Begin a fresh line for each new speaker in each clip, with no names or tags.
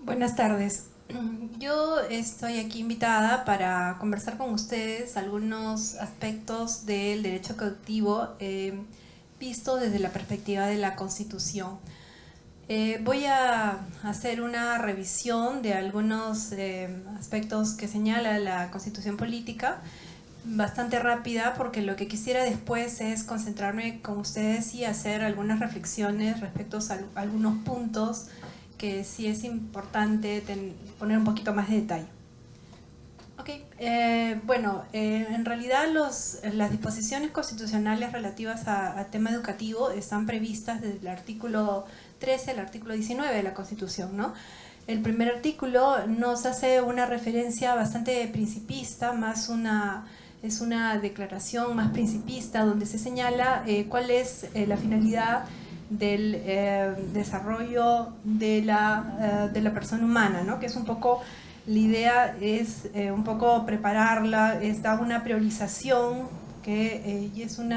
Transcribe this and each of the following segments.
Buenas tardes. Yo estoy aquí invitada para conversar con ustedes algunos aspectos del derecho colectivo visto desde la perspectiva de la Constitución. Voy a hacer una revisión de algunos aspectos que señala la Constitución política, bastante rápida, porque lo que quisiera después es concentrarme con ustedes y hacer algunas reflexiones respecto a algunos puntos que sí es importante poner un poquito más de detalle. Ok, en realidad las disposiciones constitucionales relativas a tema educativo están previstas desde el artículo 13 al artículo 19 de la Constitución, ¿no? El primer artículo nos hace una referencia bastante principista, es una declaración más principista donde se señala cuál es la finalidad del desarrollo de la persona humana, ¿no? Que es un poco, la idea es un poco prepararla, es dar una priorización y es un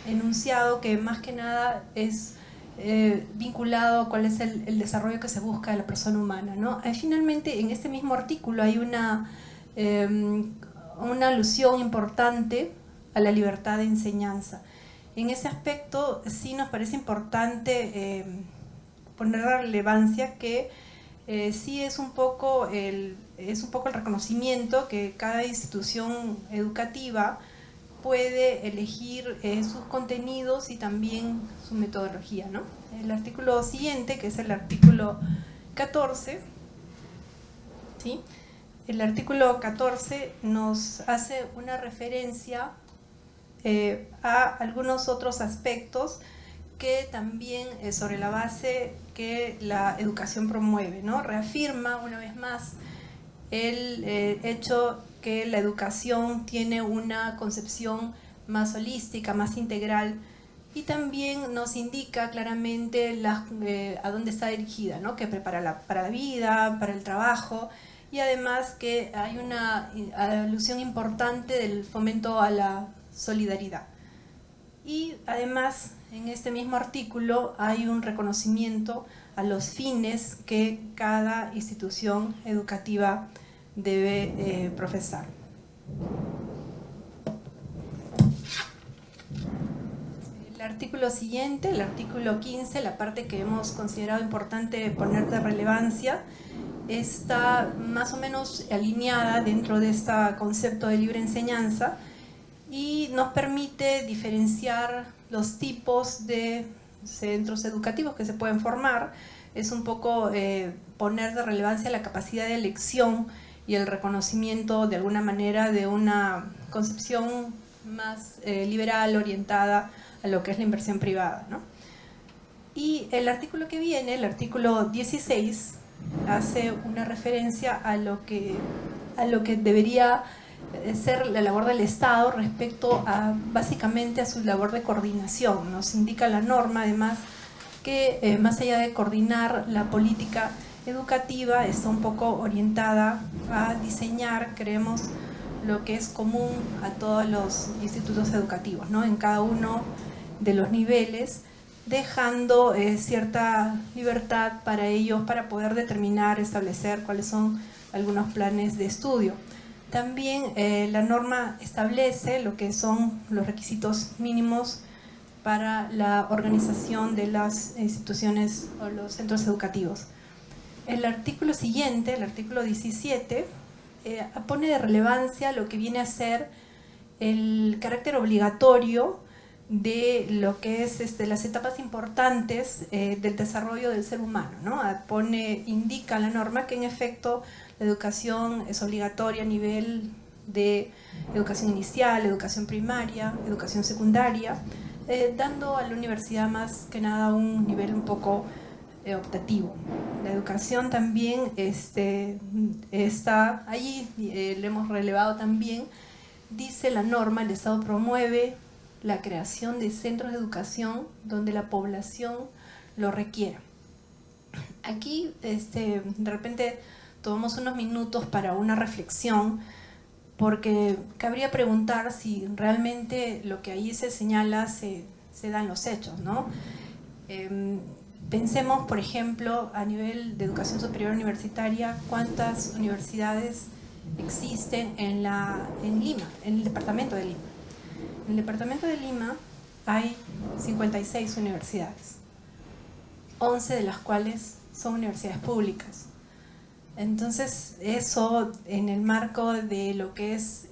enunciado que más que nada es vinculado a cuál es el desarrollo que se busca de la persona humana, ¿no? Finalmente, en este mismo artículo hay una alusión importante a la libertad de enseñanza. En ese aspecto sí nos parece importante poner la relevancia que sí es un poco el reconocimiento que cada institución educativa puede elegir sus contenidos y también su metodología, ¿no? El artículo siguiente, que es el artículo 14, ¿sí? El artículo 14 nos hace una referencia a algunos otros aspectos que también sobre la base que la educación promueve, ¿no? Reafirma una vez más el hecho que la educación tiene una concepción más holística, más integral, y también nos indica claramente a dónde está dirigida, ¿no? Que prepara para la vida, para el trabajo, y además que hay una alusión importante del fomento a la solidaridad. Y además, en este mismo artículo hay un reconocimiento a los fines que cada institución educativa debe profesar. El artículo siguiente, el artículo 15, la parte que hemos considerado importante poner de relevancia, está más o menos alineada dentro de este concepto de libre enseñanza y nos permite diferenciar los tipos de centros educativos que se pueden formar. Es un poco poner de relevancia la capacidad de elección y el reconocimiento de alguna manera de una concepción más liberal, orientada a lo que es la inversión privada, ¿no? Y el artículo que viene, el artículo 16, hace una referencia a lo que debería ser la labor del Estado respecto básicamente a su labor de coordinación. Nos indica la norma, además, que más allá de coordinar la política educativa, está un poco orientada a diseñar, creemos, lo que es común a todos los institutos educativos, ¿no? En cada uno de los niveles, dejando cierta libertad para ellos para poder determinar, establecer cuáles son algunos planes de estudio. También la norma establece lo que son los requisitos mínimos para la organización de las instituciones o los centros educativos. El artículo siguiente, el artículo 17, pone de relevancia lo que viene a ser el carácter obligatorio de lo que es las etapas importantes del desarrollo del ser humano, ¿no? Indica la norma que en efecto la educación es obligatoria a nivel de educación inicial, educación primaria, educación secundaria, dando a la universidad más que nada un nivel un poco optativo. La educación también está allí, lo hemos relevado también, dice la norma, el Estado promueve la creación de centros de educación donde la población lo requiera. Aquí, de repente, tomamos unos minutos para una reflexión, porque cabría preguntar si realmente lo que ahí se señala se da en los hechos, ¿no? Pensemos, por ejemplo, a nivel de educación superior universitaria, cuántas universidades existen en Lima, en el departamento de Lima. En el departamento de Lima hay 56 universidades, 11 de las cuales son universidades públicas. Entonces, eso en el marco de lo que es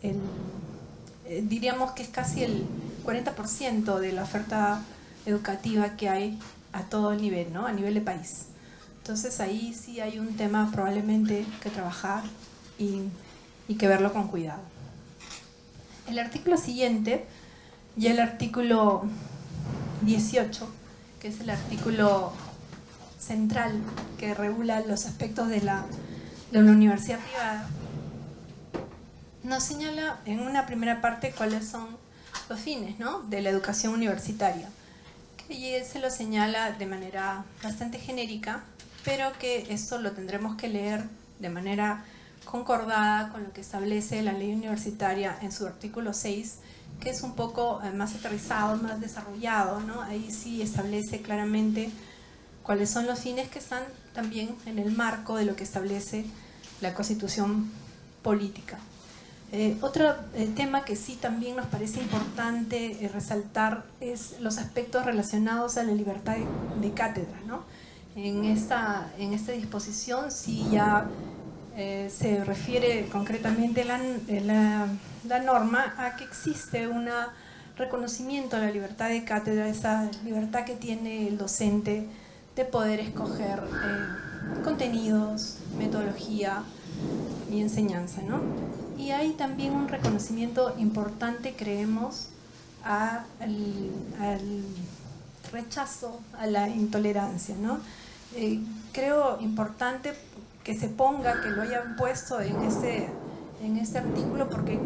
diríamos que es casi el 40% de la oferta educativa que hay a todo el nivel, ¿no? A nivel de país. Entonces ahí sí hay un tema probablemente que trabajar y que verlo con cuidado. El artículo siguiente, ya el artículo 18, que es el artículo central que regula los aspectos de la universidad privada, nos señala en una primera parte cuáles son los fines, ¿no?, de la educación universitaria, que se lo señala de manera bastante genérica, pero que esto lo tendremos que leer de manera concordada con lo que establece la ley universitaria en su artículo 6, que es un poco más aterrizado, más desarrollado, ¿no? Ahí sí establece claramente cuáles son los fines que están también en el marco de lo que establece la Constitución política. Otro tema que sí también nos parece importante resaltar es los aspectos relacionados a la libertad de cátedra, ¿no? En esta disposición sí ya se refiere concretamente la norma a que existe un reconocimiento de la libertad de cátedra, esa libertad que tiene el docente de poder escoger contenidos, metodología y enseñanza, ¿no? Y hay también un reconocimiento importante, creemos, al rechazo, a la intolerancia, ¿no? Creo importante que se ponga, que lo hayan puesto en este artículo, porque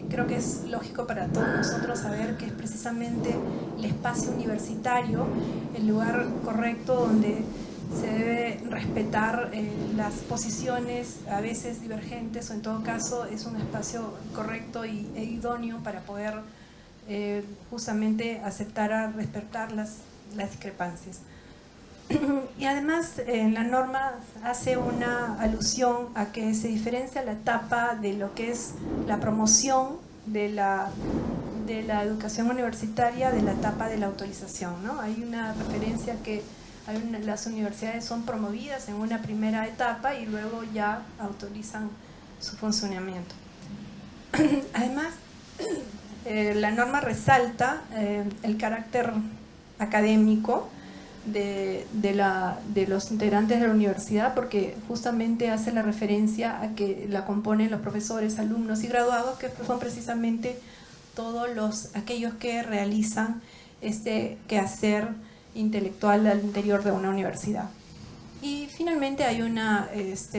creo que es lógico para todos nosotros saber que es precisamente el espacio universitario el lugar correcto donde se debe respetar las posiciones a veces divergentes, o en todo caso es un espacio correcto e idóneo para poder justamente aceptar, respetar las discrepancias. Y además la norma hace una alusión a que se diferencia la etapa de lo que es la promoción de la educación universitaria de la etapa de la autorización, ¿no? Hay una referencia que las universidades son promovidas en una primera etapa y luego ya autorizan su funcionamiento. Además, la norma resalta el carácter académico de los integrantes de la universidad, porque justamente hace la referencia a que la componen los profesores, alumnos y graduados, que son precisamente todos aquellos que realizan este quehacer intelectual al interior de una universidad. Y finalmente hay una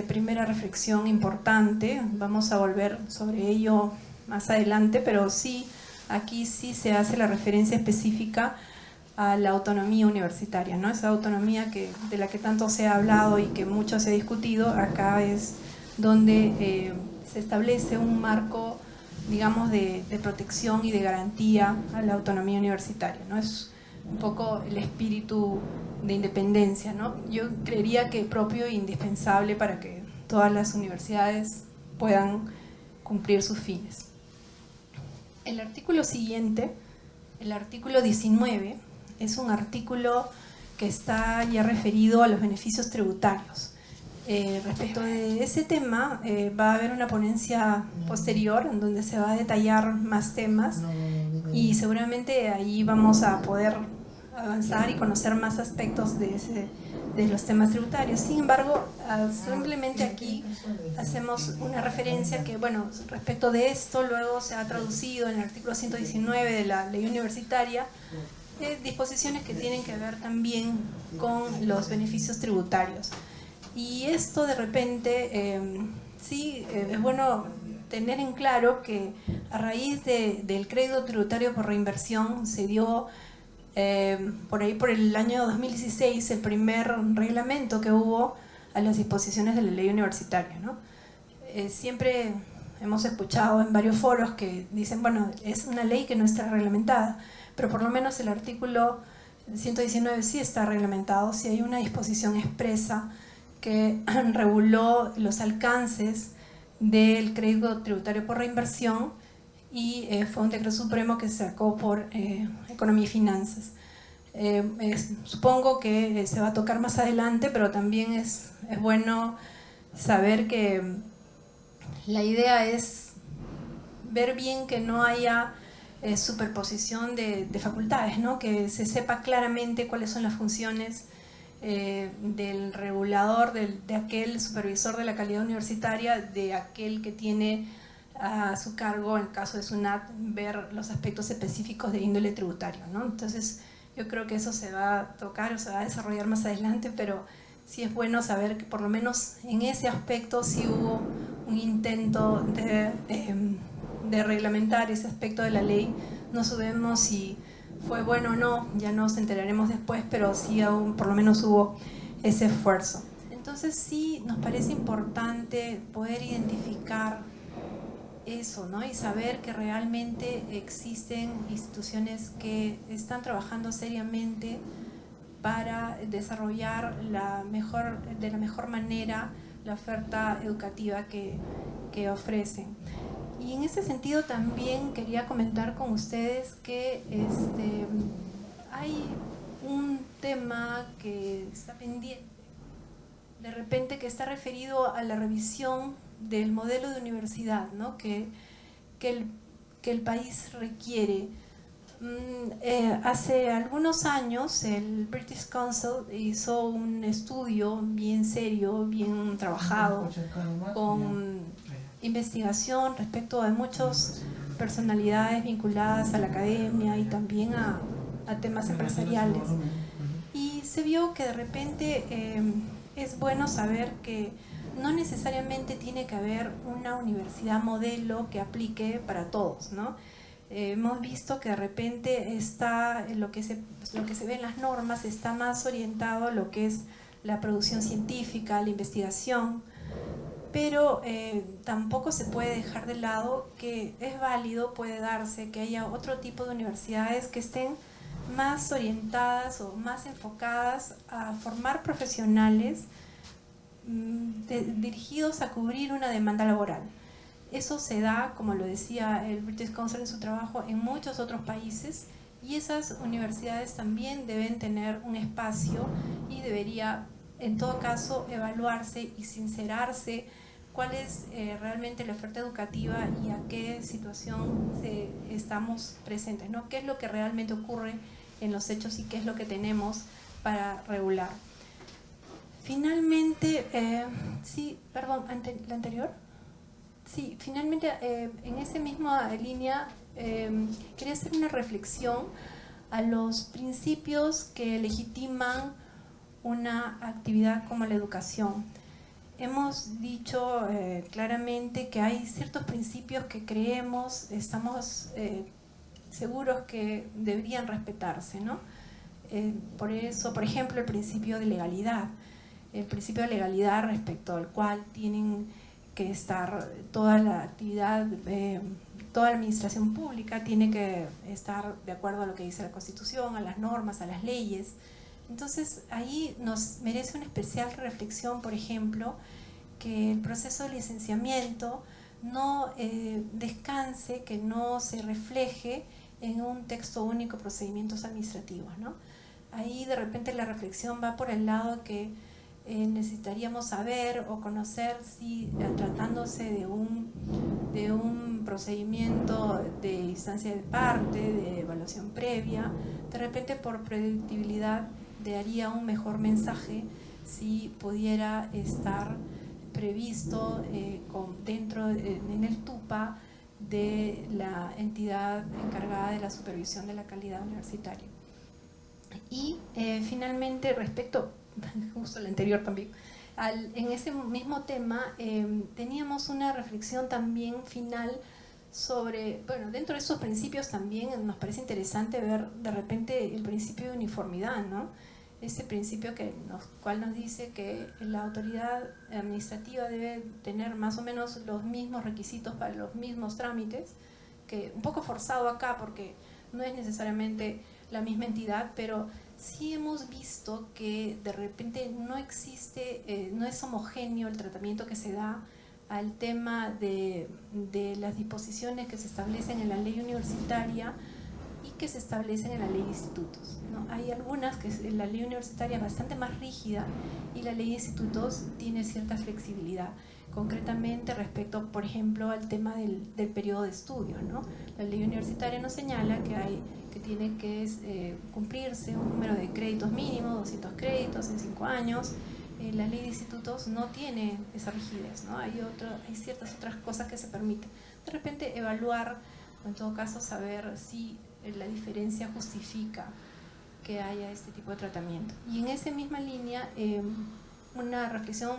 primera reflexión importante, vamos a volver sobre ello más adelante, pero sí, aquí sí se hace la referencia específica a la autonomía universitaria, ¿no? Esa autonomía de la que tanto se ha hablado y que mucho se ha discutido, acá es donde se establece un marco, digamos, de protección y de garantía a la autonomía universitaria, ¿no? Es un poco el espíritu de independencia, ¿no? Yo creería que propio e indispensable para que todas las universidades puedan cumplir sus fines. El artículo siguiente, el artículo 19, es un artículo que está ya referido a los beneficios tributarios. Respecto de ese tema, va a haber una ponencia posterior en donde se va a detallar más temas y seguramente ahí vamos a poder avanzar y conocer más aspectos de los temas tributarios. Sin embargo, simplemente aquí hacemos una referencia que, bueno, respecto de esto luego se ha traducido en el artículo 119 de la ley universitaria, disposiciones que tienen que ver también con los beneficios tributarios. Y esto de repente, sí, es bueno tener en claro que a raíz del crédito tributario por reinversión se dio por ahí por el año 2016 el primer reglamento que hubo a las disposiciones de la ley universitaria, ¿no? Siempre hemos escuchado en varios foros que dicen, bueno, es una ley que no está reglamentada, pero por lo menos el artículo El 119 sí está reglamentado, sí hay una disposición expresa que reguló los alcances del crédito tributario por reinversión y fue un decreto supremo que se sacó por Economía y Finanzas. Supongo que se va a tocar más adelante, pero también es bueno saber que la idea es ver bien que no haya superposición de facultades, ¿no? Que se sepa claramente cuáles son las funciones del regulador, de aquel supervisor de la calidad universitaria, de aquel que tiene a su cargo, en el caso de SUNAT, ver los aspectos específicos de índole tributario, ¿no? Entonces, yo creo que eso se va a tocar o se va a desarrollar más adelante, pero sí es bueno saber que por lo menos en ese aspecto sí hubo un intento de reglamentar ese aspecto de la ley. No sabemos si fue bueno o no, ya nos enteraremos después, pero sí aún por lo menos hubo ese esfuerzo. Entonces sí nos parece importante poder identificar eso, ¿no? Y saber que realmente existen instituciones que están trabajando seriamente para desarrollar de la mejor manera la oferta educativa que ofrecen. Y en ese sentido también quería comentar con ustedes que hay un tema que está pendiente, de repente, que está referido a la revisión del modelo de universidad, ¿no? que el país requiere. Hace algunos años el British Council hizo un estudio bien serio, bien trabajado, con investigación respecto a muchas personalidades vinculadas a la academia y también a temas empresariales. Y se vio que de repente es bueno saber que no necesariamente tiene que haber una universidad modelo que aplique para todos, ¿no? Hemos visto que de repente está lo que se ve en las normas está más orientado a lo que es la producción científica, la investigación, pero tampoco se puede dejar de lado que es válido, puede darse que haya otro tipo de universidades que estén más orientadas o más enfocadas a formar profesionales dirigidos a cubrir una demanda laboral. Eso se da, como lo decía el British Council en su trabajo, en muchos otros países, y esas universidades también deben tener un espacio y debería, en todo caso, evaluarse y sincerarse cuál es realmente la oferta educativa y a qué situación estamos presentes, ¿no? ¿Qué es lo que realmente ocurre en los hechos y qué es lo que tenemos para regular? Finalmente, sí, perdón, la anterior. Sí, finalmente, en esa misma línea, quería hacer una reflexión a los principios que legitiman una actividad como la educación. Hemos dicho claramente que hay ciertos principios que creemos, estamos seguros que deberían respetarse, ¿no? Por eso, por ejemplo, el principio de legalidad. El principio de legalidad respecto al cual tienen que estar toda la actividad, toda la administración pública tiene que estar de acuerdo a lo que dice la Constitución, a las normas, a las leyes. Entonces ahí nos merece una especial reflexión, por ejemplo, que el proceso de licenciamiento no descanse, que no se refleje en un texto único de procedimientos administrativos, ¿no? Ahí de repente la reflexión va por el lado que necesitaríamos saber o conocer si tratándose de un procedimiento de instancia de parte, de evaluación previa, de repente por predictibilidad daría un mejor mensaje si pudiera estar previsto en el TUPA de la entidad encargada de la supervisión de la calidad universitaria. Y finalmente, respecto justo el anterior también, en ese mismo tema teníamos una reflexión también final sobre, bueno, dentro de esos principios también nos parece interesante ver de repente el principio de uniformidad, ¿no? Ese principio cual nos dice que la autoridad administrativa debe tener más o menos los mismos requisitos para los mismos trámites, que un poco forzado acá porque no es necesariamente la misma entidad, pero sí hemos visto que de repente no existe, no es homogéneo el tratamiento que se da al tema de las disposiciones que se establecen en la ley universitaria y que se establecen en la ley de institutos, ¿no? Hay algunas que la ley universitaria es bastante más rígida y la ley de institutos tiene cierta flexibilidad, concretamente respecto, por ejemplo, al tema del periodo de estudio, ¿no? La ley universitaria nos señala que tiene que cumplirse un número de créditos mínimo, 200 créditos en 5 años. La ley de institutos no tiene esa rigidez, ¿no? Hay ciertas otras cosas que se permiten. De repente evaluar, o en todo caso saber si la diferencia justifica que haya este tipo de tratamiento. Y en esa misma línea, una reflexión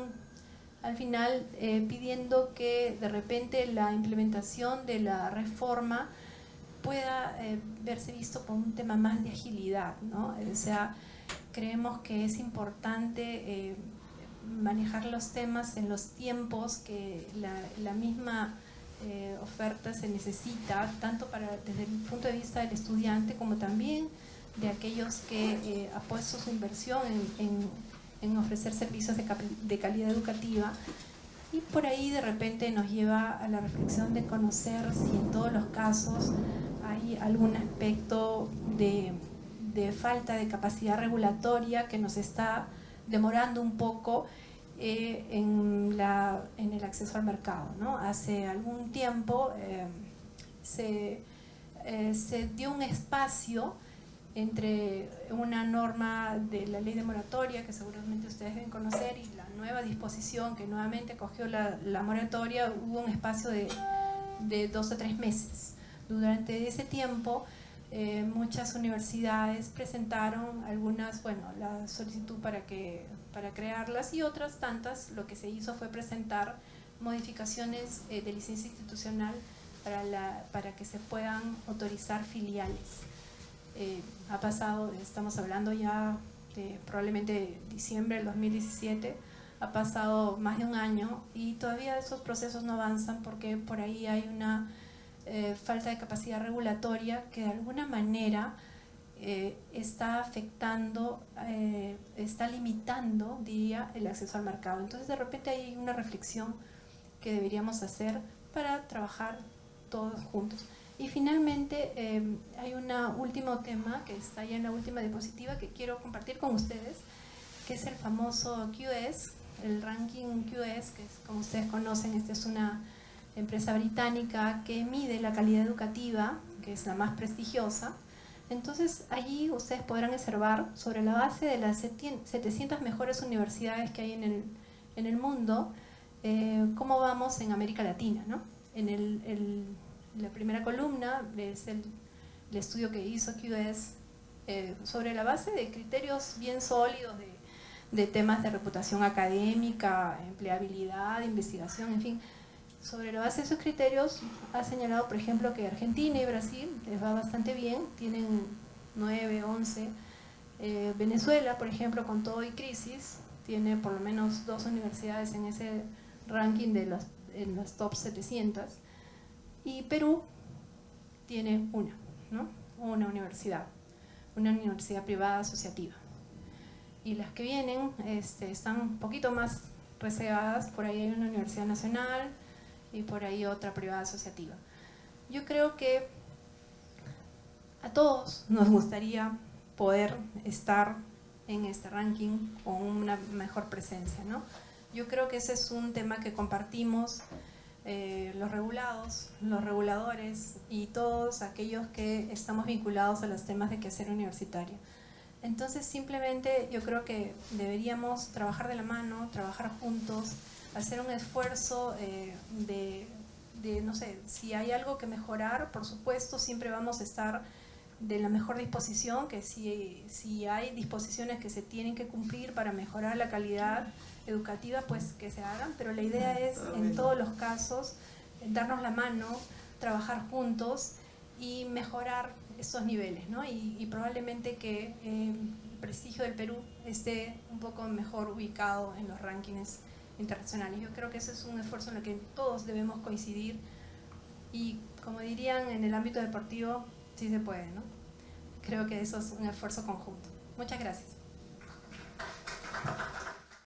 al final pidiendo que de repente la implementación de la reforma pueda verse visto como un tema más de agilidad, ¿no? O sea, creemos que es importante manejar los temas en los tiempos que la misma oferta se necesita, tanto desde el punto de vista del estudiante como también de aquellos que ha puesto su inversión en ofrecer servicios de calidad educativa. Y por ahí de repente nos lleva a la reflexión de conocer si en todos los casos hay algún aspecto de falta de capacidad regulatoria que nos está demorando un poco en el acceso al mercado, ¿no? Hace algún tiempo se dio un espacio entre una norma de la ley de moratoria, que seguramente ustedes deben conocer, y la nueva disposición que nuevamente cogió la moratoria. Hubo un espacio de 2 o 3 meses. Durante ese tiempo muchas universidades presentaron la solicitud para crearlas, y otras tantas lo que se hizo fue presentar modificaciones de licencia institucional para que se puedan autorizar filiales. Ha pasado, estamos hablando ya de probablemente diciembre del 2017, ha pasado más de un año y todavía esos procesos no avanzan porque por ahí hay una falta de capacidad regulatoria que de alguna manera está afectando, está limitando, diría, el acceso al mercado. Entonces de repente hay una reflexión que deberíamos hacer para trabajar todos juntos. Y finalmente hay un último tema que está ya en la última diapositiva que quiero compartir con ustedes, que es el famoso QS, el ranking QS, que es, como ustedes conocen, esta es una empresa británica que mide la calidad educativa, que es la más prestigiosa. Entonces allí ustedes podrán observar, sobre la base de las 700 mejores universidades que hay en el mundo, cómo vamos en América Latina, ¿no? La primera columna es el estudio que hizo QS sobre la base de criterios bien sólidos de temas de reputación académica, empleabilidad, investigación, en fin. Sobre la base de esos criterios ha señalado, por ejemplo, que Argentina y Brasil les va bastante bien, tienen 9, 11. Venezuela, por ejemplo, con todo y crisis, tiene por lo menos 2 universidades en ese ranking en las top 700. Y Perú tiene una universidad privada asociativa. Y las que vienen están un poquito más reservadas. Por ahí hay una universidad nacional y por ahí otra privada asociativa. Yo creo que a todos nos gustaría poder estar en este ranking con una mejor presencia, ¿no? Yo creo que ese es un tema que compartimos los regulados, los reguladores y todos aquellos que estamos vinculados a los temas de quehacer universitario. Entonces simplemente yo creo que deberíamos trabajar de la mano, trabajar juntos, hacer un esfuerzo no sé, si hay algo que mejorar, por supuesto siempre vamos a estar de la mejor disposición, que si hay disposiciones que se tienen que cumplir para mejorar la calidad educativa, pues que se hagan, pero la idea es en todos los casos darnos la mano, trabajar juntos y mejorar estos niveles, ¿no? Y probablemente que el prestigio del Perú esté un poco mejor ubicado en los rankings internacionales. Yo creo que ese es un esfuerzo en el que todos debemos coincidir y, como dirían en el ámbito deportivo, sí se puede, ¿no? Creo que eso es un esfuerzo conjunto. Muchas gracias.